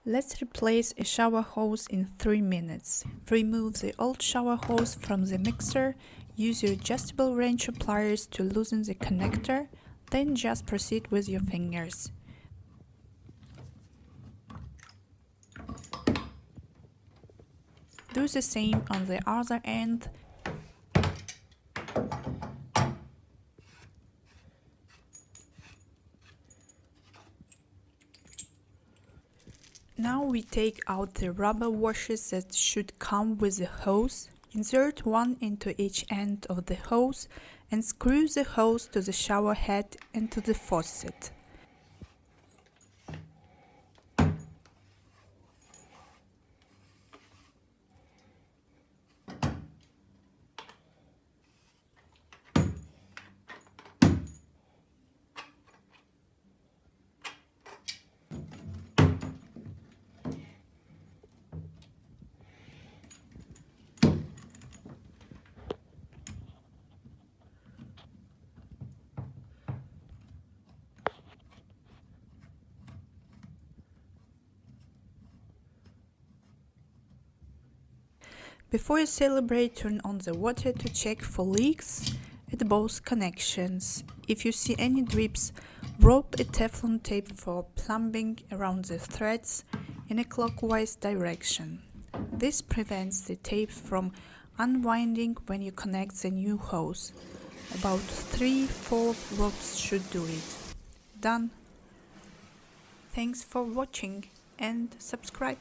Let's replace a shower hose in 3 minutes. Remove the old shower hose from the mixer, use your adjustable wrench or pliers to loosen the connector, then just proceed with your fingers. Do the same on the other end. Now we take out the rubber washers that should come with the hose, insert one into each end of the hose and screw the hose to the shower head and to the faucet. Before you celebrate, turn on the water to check for leaks at both connections. If you see any drips, rope a Teflon tape for plumbing around the threads in a clockwise direction. This prevents the tape from unwinding when you connect the new hose. About 3-4 ropes should do it. Done. Thanks for watching and subscribe.